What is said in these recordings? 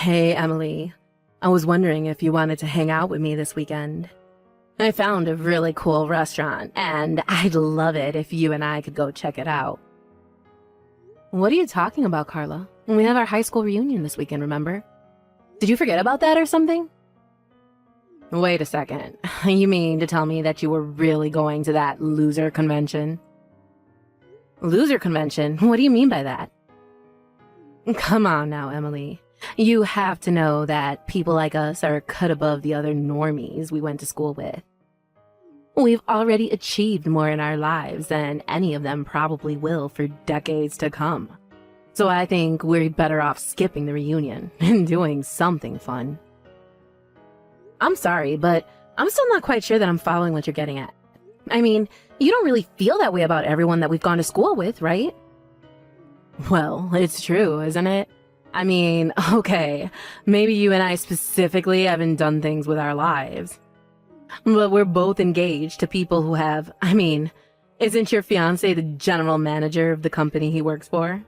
Hey, Emily. I was wondering if you wanted to hang out with me this weekend. I found a really cool restaurant, and I'd love it if you and I could go check it out. What are you talking about, Carla? We have our high school reunion this weekend, remember? Did you forget about that or something? Wait a second. You mean to tell me that you were really going to that loser convention? Loser convention? What do you mean by that? Come on now, Emily. You have to know that people like us are cut above the other normies we went to school with. We've already achieved more in our lives than any of them probably will for decades to come. So I think we're better off skipping the reunion and doing something fun. I'm sorry, but I'm still not quite sure that I'm following what you're getting at. I mean, you don't really feel that way about everyone that we've gone to school with, right? Well, it's true, isn't it? I mean, okay, maybe you and I specifically haven't done things with our lives. But we're both engaged to people who have, isn't your fiancé the general manager of the company he works for?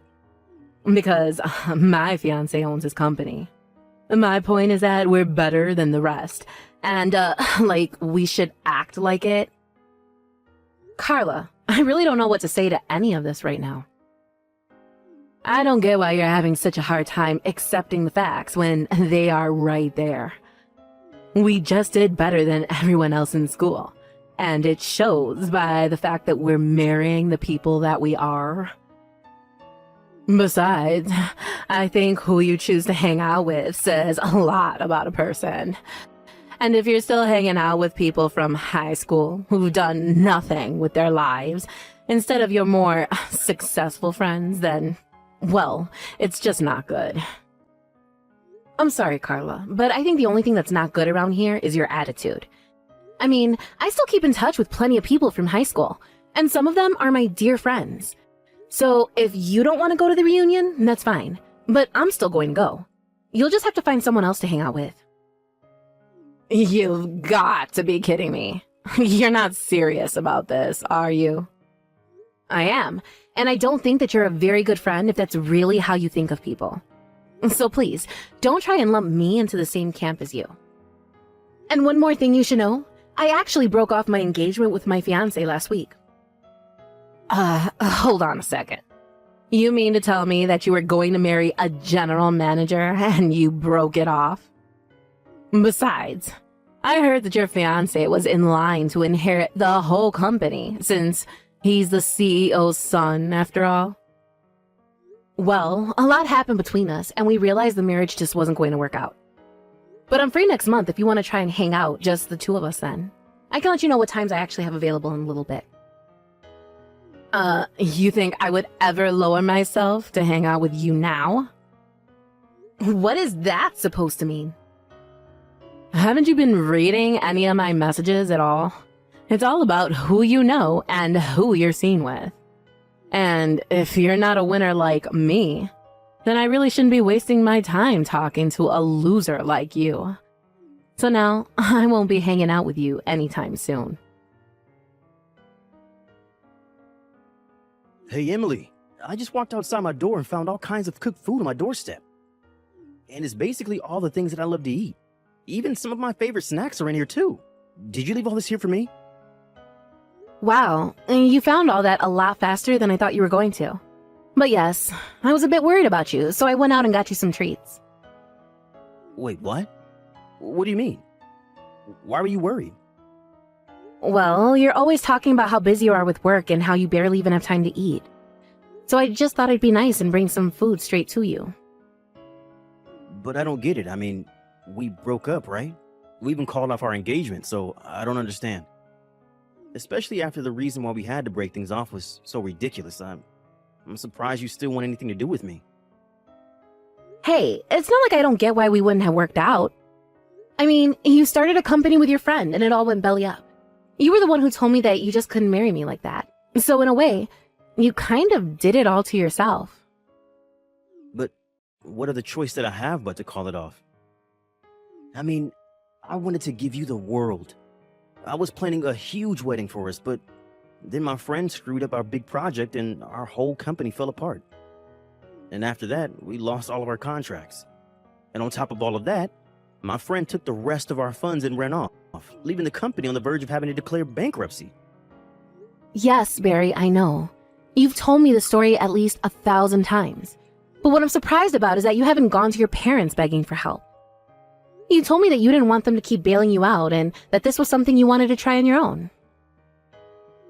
Because my fiancé owns his company. My point is that we're better than the rest. And, we should act like it. Carla, I really don't know what to say to any of this right now. I don't get why you're having such a hard time accepting the facts when they are right there. We just did better than everyone else in school, and it shows by the fact that we're marrying the people that we are. Besides, I think who you choose to hang out with says a lot about a person. And if you're still hanging out with people from high school who've done nothing with their lives, instead of your more successful friends, then, well, it's just not good. I'm sorry, Carla, but I think the only thing that's not good around here is your attitude. I still keep in touch with plenty of people from high school, and some of them are my dear friends. So if you don't want to go to the reunion, that's fine, but I'm still going to go. You'll just have to find someone else to hang out with. You've got to be kidding me. You're not serious about this, are you? I am, and I don't think that you're a very good friend if that's really how you think of people. So please, don't try and lump me into the same camp as you. And one more thing you should know, I actually broke off my engagement with my fiancé last week. Hold on a second. You mean to tell me that you were going to marry a general manager and you broke it off? Besides, I heard that your fiancé was in line to inherit the whole company since he's the CEO's son, after all. Well, a lot happened between us, and we realized the marriage just wasn't going to work out. But I'm free next month if you want to try and hang out, just the two of us then. I can let you know what times I actually have available in a little bit. You think I would ever lower myself to hang out with you now? What is that supposed to mean? Haven't you been reading any of my messages at all? It's all about who you know and who you're seen with. And if you're not a winner like me, then I really shouldn't be wasting my time talking to a loser like you. So now, I won't be hanging out with you anytime soon. Hey, Emily, I just walked outside my door and found all kinds of cooked food on my doorstep. And it's basically all the things that I love to eat. Even some of my favorite snacks are in here too. Did you leave all this here for me? Wow, you found all that a lot faster than I thought you were going to. But yes, I was a bit worried about you, so I went out and got you some treats. Wait, what? What do you mean? Why were you worried? Well, you're always talking about how busy you are with work and how you barely even have time to eat. So I just thought it'd be nice and bring some food straight to you. But I don't get it. We broke up, right? We even called off our engagement, so I don't understand. Especially after the reason why we had to break things off was so ridiculous. I'm surprised you still want anything to do with me. Hey, it's not like I don't get why we wouldn't have worked out. You started a company with your friend and it all went belly up. You were the one who told me that you just couldn't marry me like that. So in a way, you kind of did it all to yourself. But what other choice did I have but to call it off? I wanted to give you the world. I was planning a huge wedding for us, but then my friend screwed up our big project and our whole company fell apart. And after that, we lost all of our contracts. And on top of all of that, my friend took the rest of our funds and ran off, leaving the company on the verge of having to declare bankruptcy. Yes, Barry, I know. You've told me the story at least 1,000 times. But what I'm surprised about is that you haven't gone to your parents begging for help. You told me that you didn't want them to keep bailing you out and that this was something you wanted to try on your own.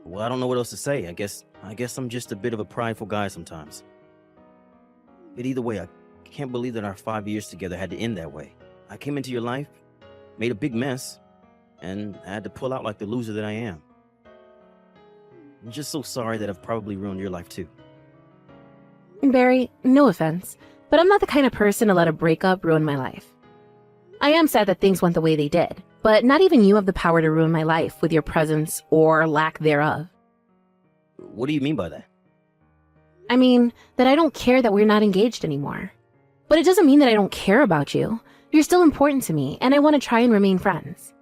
Well, I don't know what else to say. I guess I'm just a bit of a prideful guy sometimes. But either way, I can't believe that our 5 years together had to end that way. I came into your life, made a big mess, and I had to pull out like the loser that I am. I'm just so sorry that I've probably ruined your life too. Barry, no offense, but I'm not the kind of person to let a breakup ruin my life. I am sad that things went the way they did, but not even you have the power to ruin my life with your presence or lack thereof. What do you mean by that? I mean, that I don't care that we're not engaged anymore. But it doesn't mean that I don't care about you. You're still important to me, and I want to try and remain friends.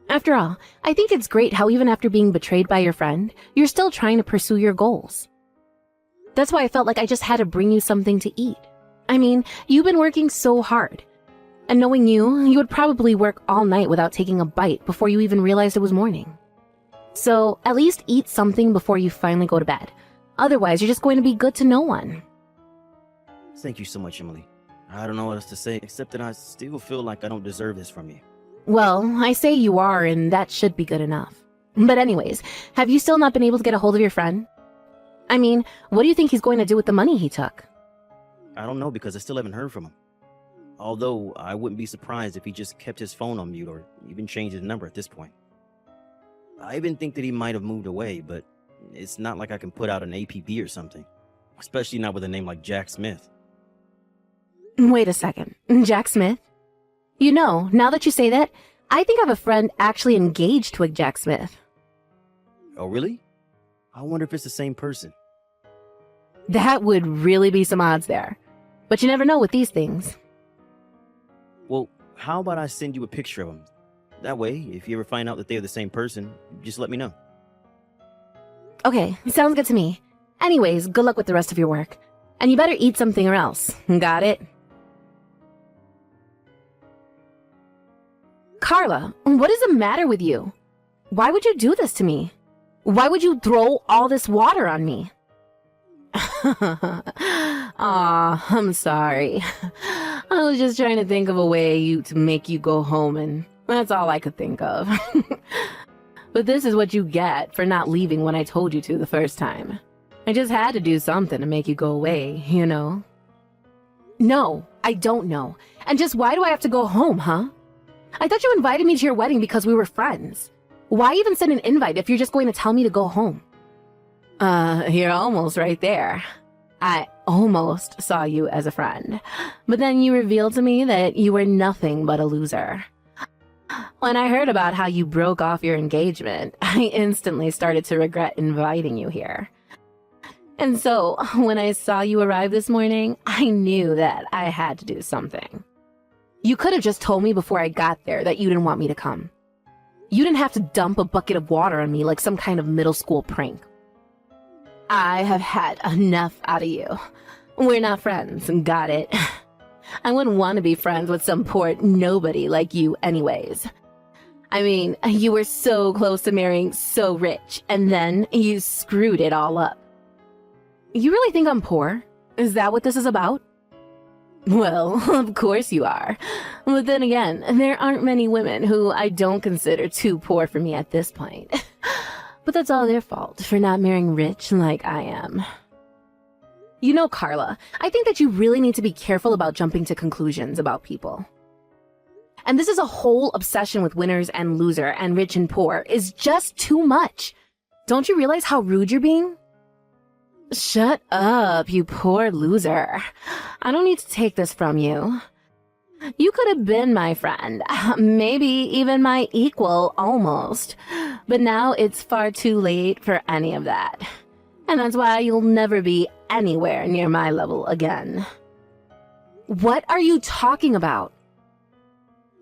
After all, I think it's great how even after being betrayed by your friend, you're still trying to pursue your goals. That's why I felt like I just had to bring you something to eat. I mean, you've been working so hard. And knowing you would probably work all night without taking a bite before you even realized it was morning. So, at least eat something before you finally go to bed. Otherwise, you're just going to be good to no one. Thank you so much, Emily. I don't know what else to say, except that I still feel like I don't deserve this from you. Well, I say you are, and that should be good enough. But anyways, have you still not been able to get a hold of your friend? I mean, what do you think he's going to do with the money he took? I don't know, because I still haven't heard from him. Although, I wouldn't be surprised if he just kept his phone on mute or even changed his number at this point. I even think that he might have moved away, but it's not like I can put out an APB or something. Especially not with a name like Jack Smith. Wait a second. Jack Smith? You know, now that you say that, I think I have a friend actually engaged to a Jack Smith. Oh, really? I wonder if it's the same person. That would really be some odds there. But you never know with these things. Well, how about I send you a picture of him? That way, if you ever find out that they're the same person, just let me know. Okay, sounds good to me. Anyways, good luck with the rest of your work. And you better eat something or else. Got it? Carla, what is the matter with you? Why would you do this to me? Why would you throw all this water on me? Aw, I'm sorry. I was just trying to think of a way to make you go home, and that's all I could think of. But this is what you get for not leaving when I told you to the first time. I just had to do something to make you go away, you know? No, I don't know. And just why do I have to go home, huh? I thought you invited me to your wedding because we were friends. Why even send an invite if you're just going to tell me to go home? You're almost right there. I almost saw you as a friend, but then you revealed to me that you were nothing but a loser. When I heard about how you broke off your engagement, I instantly started to regret inviting you here. And so, when I saw you arrive this morning, I knew that I had to do something. You could have just told me before I got there that you didn't want me to come. You didn't have to dump a bucket of water on me like some kind of middle school prank. I have had enough out of you. We're not friends, got it? I wouldn't want to be friends with some poor nobody like you anyways. I mean, you were so close to marrying so rich, and then you screwed it all up. You really think I'm poor? Is that what this is about? Well, of course you are. But then again, there aren't many women who I don't consider too poor for me at this point. But that's all their fault for not marrying rich like I am. You know, Carla, I think that you really need to be careful about jumping to conclusions about people. And this is a whole obsession with winners and loser and rich and poor is just too much. Don't you realize how rude you're being? Shut up, you poor loser. I don't need to take this from you. You could have been my friend, maybe even my equal almost. But now it's far too late for any of that. And that's why you'll never be anywhere near my level again. What are you talking about?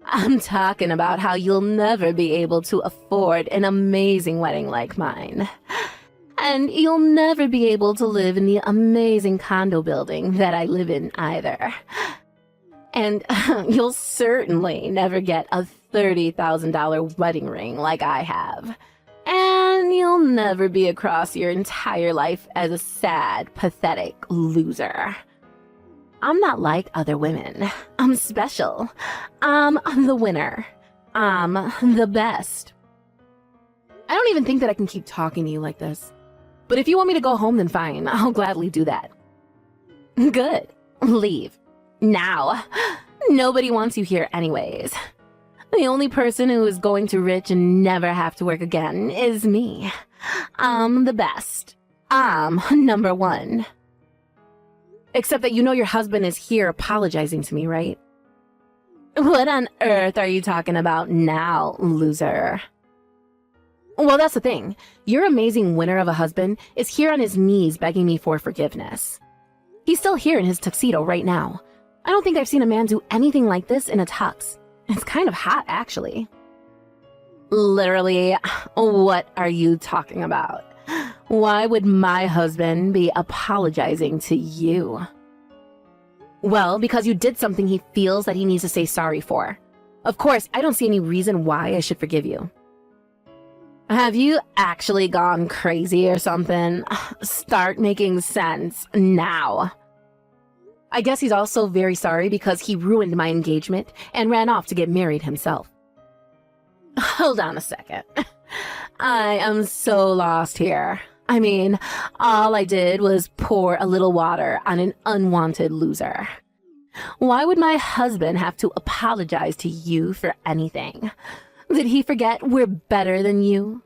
I'm talking about how you'll never be able to afford an amazing wedding like mine. And you'll never be able to live in the amazing condo building that I live in either. And you'll certainly never get a $30,000 wedding ring like I have. And you'll never be across your entire life as a sad, pathetic loser. I'm not like other women. I'm special. I'm the winner. I'm the best. I don't even think that I can keep talking to you like this. But if you want me to go home, then fine. I'll gladly do that. Good. Leave. Now. Nobody wants you here anyways. The only person who is going to rich and never have to work again is me. I'm the best. I'm number one. Except that you know your husband is here apologizing to me, right? What on earth are you talking about now, loser? Well, that's the thing. Your amazing winner of a husband is here on his knees begging me for forgiveness. He's still here in his tuxedo right now. I don't think I've seen a man do anything like this in a tux. It's kind of hot, actually. Literally, what are you talking about? Why would my husband be apologizing to you? Well, because you did something he feels that he needs to say sorry for. Of course, I don't see any reason why I should forgive you. Have you actually gone crazy or something? Start making sense now. I guess he's also very sorry because he ruined my engagement and ran off to get married himself. Hold on a second. I am so lost here. I mean, all I did was pour a little water on an unwanted loser. Why would my husband have to apologize to you for anything? Did he forget we're better than you?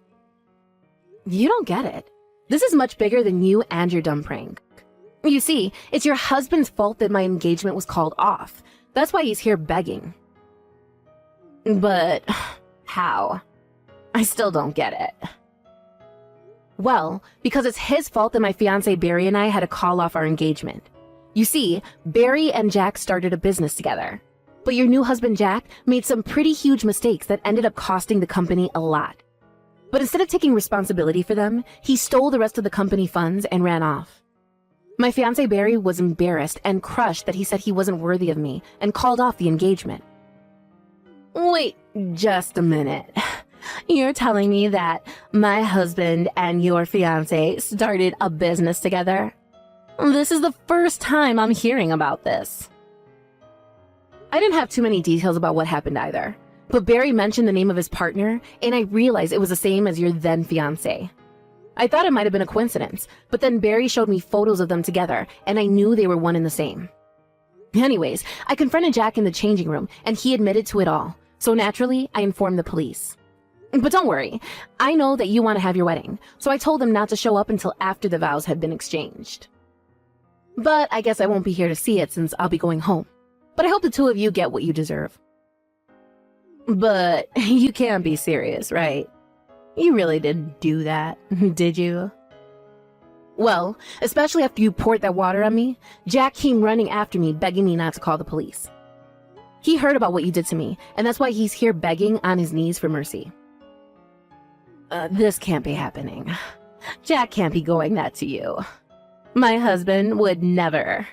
You don't get it. This is much bigger than you and your dumb prank. You see, it's your husband's fault that my engagement was called off. That's why he's here begging. But how? I still don't get it. Well, because it's his fault that my fiancé Barry and I had to call off our engagement. You see, Barry and Jack started a business together. But your new husband Jack made some pretty huge mistakes that ended up costing the company a lot. But instead of taking responsibility for them, he stole the rest of the company funds and ran off. My fiancé Barry was embarrassed and crushed that he said he wasn't worthy of me and called off the engagement. Wait just a minute. You're telling me that my husband and your fiancé started a business together? This is the first time I'm hearing about this. I didn't have too many details about what happened either, but Barry mentioned the name of his partner, and I realized it was the same as your then fiancé. I thought it might have been a coincidence, but then Barry showed me photos of them together, and I knew they were one and the same. Anyways, I confronted Jack in the changing room, and he admitted to it all, so naturally, I informed the police. But don't worry, I know that you want to have your wedding, so I told them not to show up until after the vows had been exchanged. But I guess I won't be here to see it since I'll be going home. But I hope the two of you get what you deserve. But you can't be serious, right? You really didn't do that, did you? Well, especially after you poured that water on me, Jack came running after me, begging me not to call the police. He heard about what you did to me, and that's why he's here begging on his knees for mercy. This can't be happening. Jack can't be going that to you. My husband would never.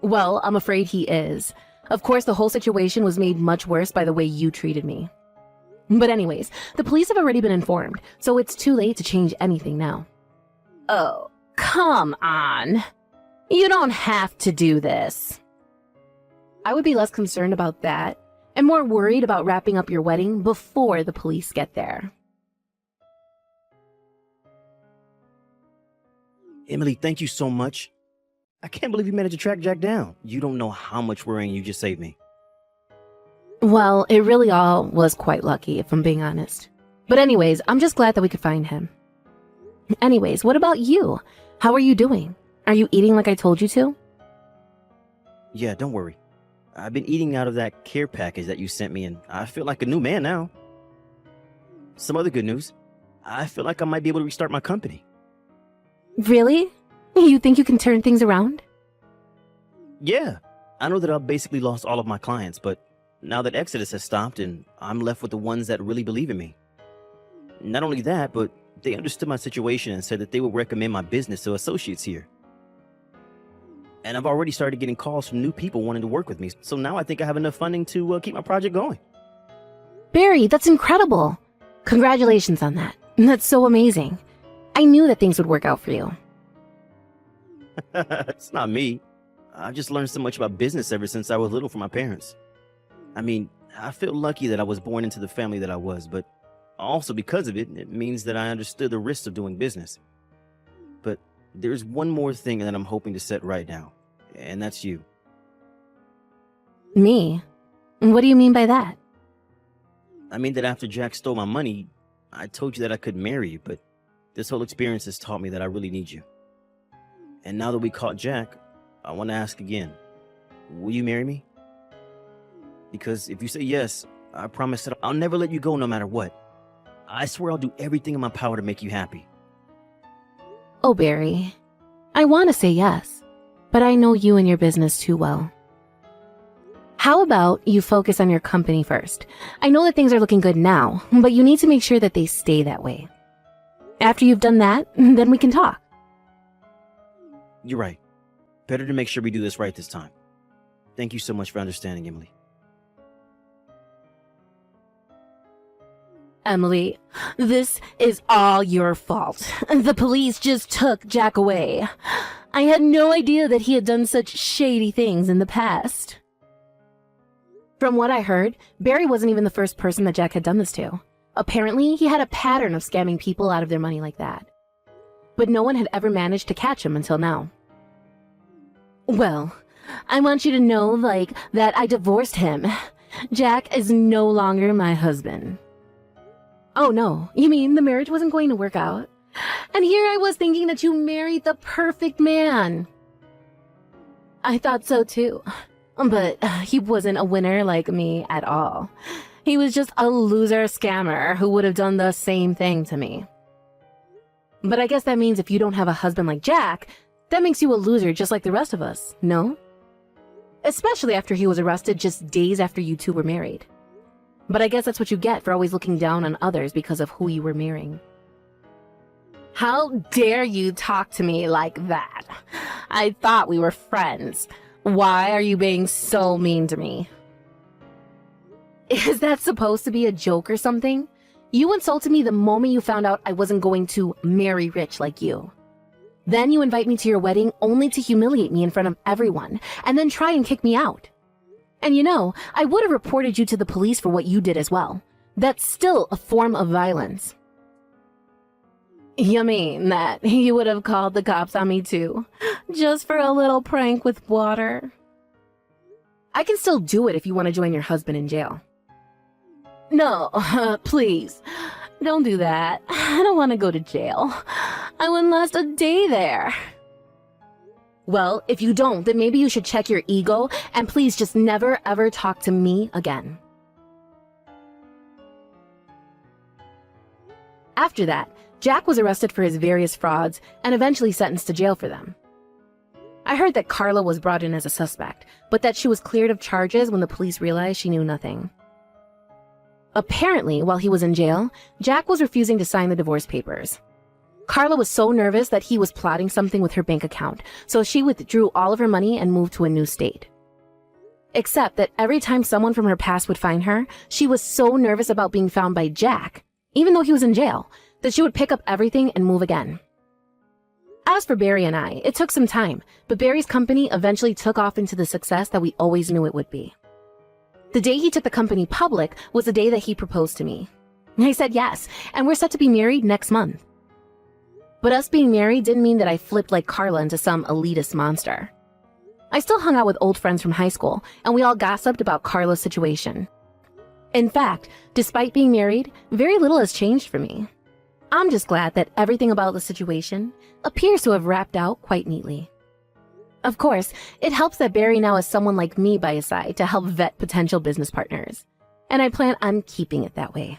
Well, I'm afraid he is. Of course, the whole situation was made much worse by the way you treated me. But anyways, the police have already been informed, so it's too late to change anything now. Oh, come on. You don't have to do this. I would be less concerned about that and more worried about wrapping up your wedding before the police get there. Emily, thank you so much. I can't believe you managed to track Jack down. You don't know how much worrying you just saved me. Well, it really all was quite lucky, if I'm being honest. But anyways, I'm just glad that we could find him. Anyways, what about you? How are you doing? Are you eating like I told you to? Yeah, don't worry. I've been eating out of that care package that you sent me, and I feel like a new man now. Some other good news. I feel like I might be able to restart my company. Really? You think you can turn things around? Yeah. I know that I've basically lost all of my clients, but now that Exodus has stopped and I'm left with the ones that really believe in me. Not only that, but they understood my situation and said that they would recommend my business to associates here. And I've already started getting calls from new people wanting to work with me. So now I think I have enough funding to keep my project going. Barry, that's incredible. Congratulations on that. That's so amazing. I knew that things would work out for you. It's not me. I've just learned so much about business ever since I was little from my parents. I mean, I feel lucky that I was born into the family that I was, but also because of it, it means that I understood the risks of doing business. But there's one more thing that I'm hoping to set right now, and that's you. Me? What do you mean by that? I mean that after Jack stole my money, I told you that I could marry you, but this whole experience has taught me that I really need you. And now that we caught Jack, I want to ask again, will you marry me? Because if you say yes, I promise that I'll never let you go no matter what. I swear I'll do everything in my power to make you happy. Oh, Barry, I want to say yes, but I know you and your business too well. How about you focus on your company first? I know that things are looking good now, but you need to make sure that they stay that way. After you've done that, then we can talk. You're right. Better to make sure we do this right this time. Thank you so much for understanding, Emily. Emily, this is all your fault. The police just took Jack away. I had no idea that he had done such shady things in the past. From what I heard, Barry wasn't even the first person that Jack had done this to. Apparently, he had a pattern of scamming people out of their money like that. But no one had ever managed to catch him until now. Well, I want you to know, that I divorced him. Jack is no longer my husband. Oh no, you mean the marriage wasn't going to work out? And here I was thinking that you married the perfect man. I thought so too. But he wasn't a winner like me at all. He was just a loser scammer who would have done the same thing to me. But I guess that means if you don't have a husband like Jack, that makes you a loser just like the rest of us, no? Especially after he was arrested just days after you two were married. But I guess that's what you get for always looking down on others because of who you were marrying. How dare you talk to me like that? I thought we were friends. Why are you being so mean to me? Is that supposed to be a joke or something? You insulted me the moment you found out I wasn't going to marry rich like you. Then you invite me to your wedding only to humiliate me in front of everyone and then try and kick me out. And you know, I would have reported you to the police for what you did as well. That's still a form of violence. You mean that you would have called the cops on me too, just for a little prank with water? I can still do it if you want to join your husband in jail. No, please, don't do that. I don't want to go to jail. I wouldn't last a day there. Well, if you don't, then maybe you should check your ego and please just never ever talk to me again. After that, Jack was arrested for his various frauds and eventually sentenced to jail for them. I heard that Carla was brought in as a suspect, but that she was cleared of charges when the police realized she knew nothing. Apparently, while he was in jail, Jack was refusing to sign the divorce papers. Carla was so nervous that he was plotting something with her bank account, so she withdrew all of her money and moved to a new state. Except that every time someone from her past would find her, she was so nervous about being found by Jack, even though he was in jail, that she would pick up everything and move again. As for Barry and I, it took some time, but Barry's company eventually took off into the success that we always knew it would be. The day he took the company public was the day that he proposed to me. I said yes, and we're set to be married next month. But us being married didn't mean that I flipped like Carla into some elitist monster. I still hung out with old friends from high school, and we all gossiped about Carla's situation. In fact, despite being married, very little has changed for me. I'm just glad that everything about the situation appears to have wrapped out quite neatly. Of course, it helps that Barry now has someone like me by his side to help vet potential business partners, and I plan on keeping it that way.